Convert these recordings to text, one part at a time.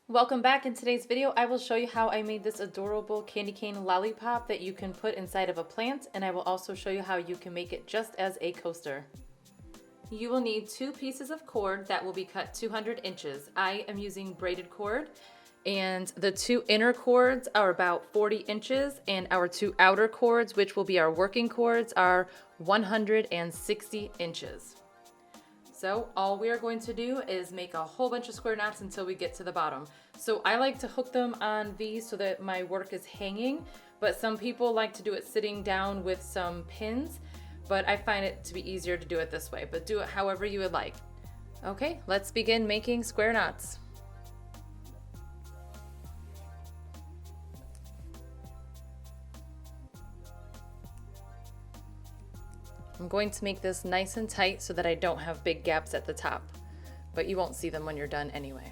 Welcome back. In today's video, I will show you how I made this adorable candy cane lollipop that you can put inside of a plant, and I will also show you how you can make it just as a coaster. You will need 2 pieces of cord that will be cut 200 inches. I am using braided cord, and the 2 inner cords are about 40 inches, and our 2 outer cords, which will be our working cords, are 160 inches. So all we are going to do is make a whole bunch of square knots until we get to the bottom. So I like to hook them on these so that my work is hanging, but some people like to do it sitting down with some pins, but I find it to be easier to do it this way, but do it however you would like. Okay, let's begin making square knots. I'm going to make this nice and tight so that I don't have big gaps at the top, but you won't see them when you're done anyway.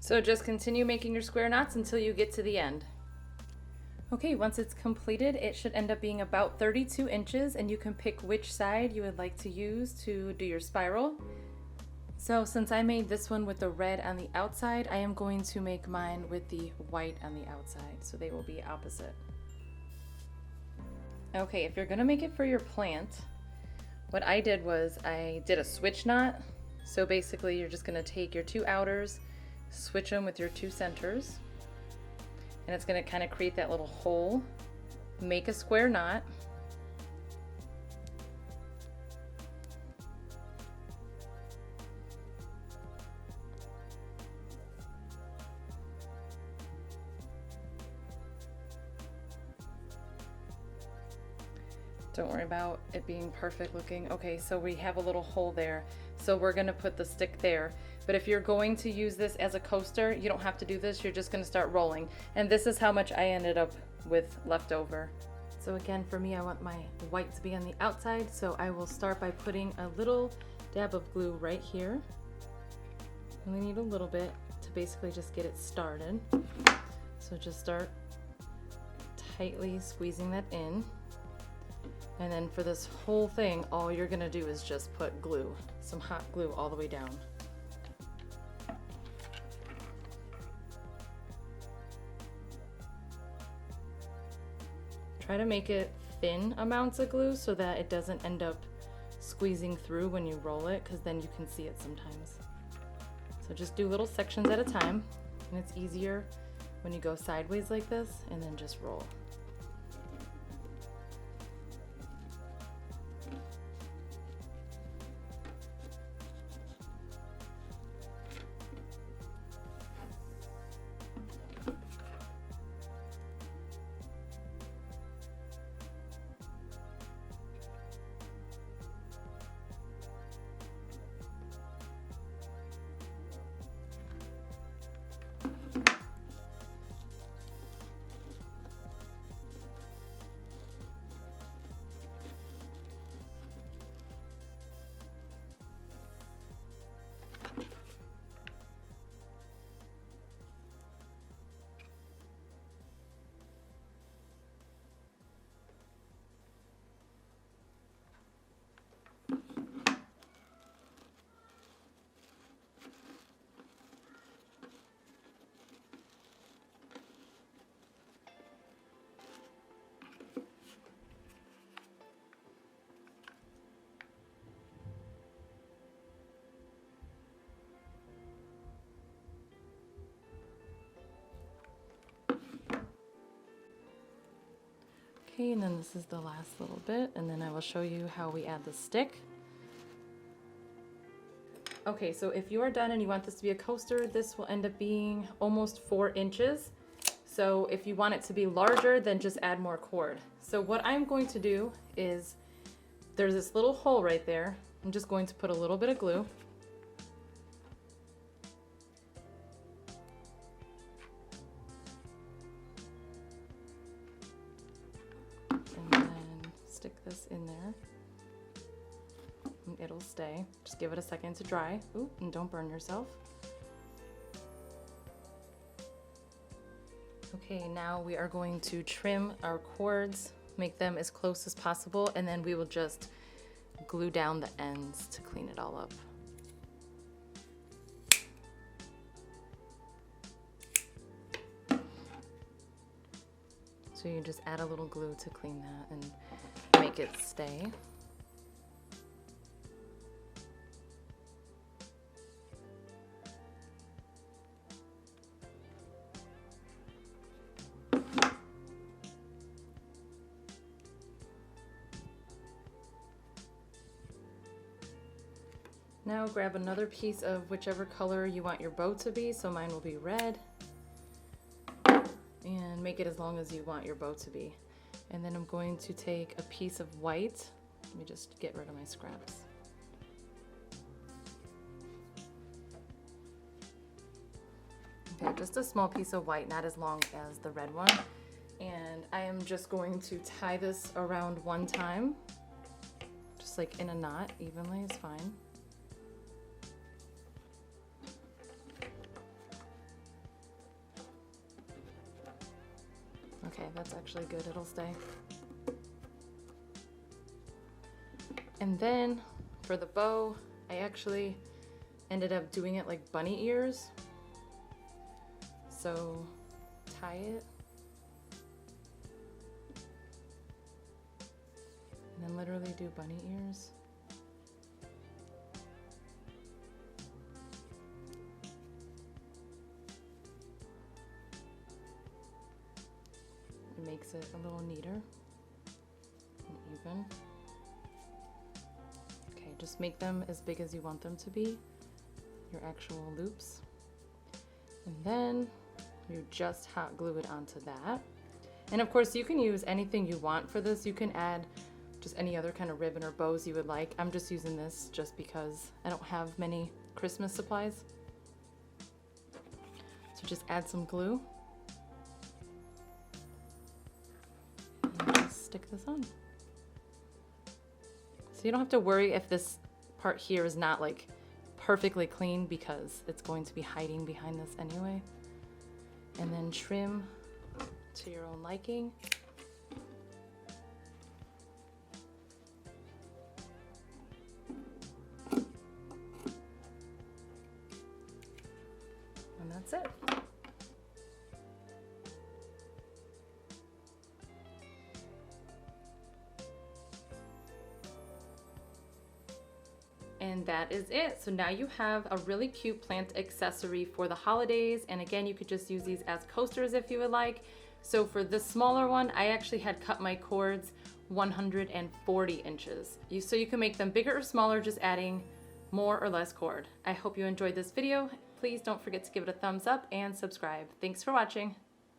So just continue making your square knots until you get to the end. Okay, once it's completed, it should end up being about 32 inches, and you can pick which side you would like to use to do your spiral. So since I made this one with the red on the outside, I am going to make mine with the white on the outside, so they will be opposite. Okay, if you're gonna make it for your plant, what I did was I did a switch knot. So basically you're just gonna take your 2 outers, switch them with your 2 centers, and it's going to kind of create that little hole. Make a square knot. Don't worry about it being perfect looking. Okay, so we have a little hole there. So we're gonna put the stick there. But if you're going to use this as a coaster, you don't have to do this. You're just gonna start rolling. And this is how much I ended up with left over. So again, for me, I want my white to be on the outside. So I will start by putting a little dab of glue right here. Only need a little bit to basically just get it started. So just start tightly squeezing that in. And then for this whole thing, all you're gonna do is just put glue, some hot glue all the way down. Try to make it thin amounts of glue so that it doesn't end up squeezing through when you roll it, because then you can see it sometimes. So just do little sections at a time, and it's easier when you go sideways like this, and then just roll. Okay, and then this is the last little bit, and then I will show you how we add the stick. Okay, so if you are done and you want this to be a coaster, this will end up being almost 4 inches. So if you want it to be larger, then just add more cord. So what I'm going to do is, there's this little hole right there. I'm just going to put a little bit of glue. stick this in there. And it'll stay. Just give it a second to dry. Ooh, and don't burn yourself. Okay, now we are going to trim our cords, make them as close as possible, and then we will just glue down the ends to clean it all up. So you just add a little glue to clean that and make it stay. Now grab another piece of whichever color you want your bow to be, so mine will be red. And make it as long as you want your bow to be. And then I'm going to take a piece of white. Let me just get rid of my scraps. Okay, just a small piece of white, not as long as the red one. And I am just going to tie this around one time, just like in a knot, evenly is fine. Okay, that's actually good, it'll stay. And then for the bow, I actually ended up doing it like bunny ears. So tie it. And then literally do bunny ears. It makes it a little neater and even. Okay, just make them as big as you want them to be, your actual loops. And then you just hot glue it onto that. And of course you can use anything you want for this. You can add just any other kind of ribbon or bows you would like. I'm just using this just because I don't have many Christmas supplies. So just add some glue. Stick this on. So you don't have to worry if this part here is not like perfectly clean, because it's going to be hiding behind this anyway. And then trim to your own liking. And that's it. And that is it. So now you have a really cute plant accessory for the holidays. And again, you could just use these as coasters if you would like. So for this smaller one, I actually had cut my cords 140 inches. So you can make them bigger or smaller, just adding more or less cord. I hope you enjoyed this video. Please don't forget to give it a thumbs up and subscribe. Thanks for watching.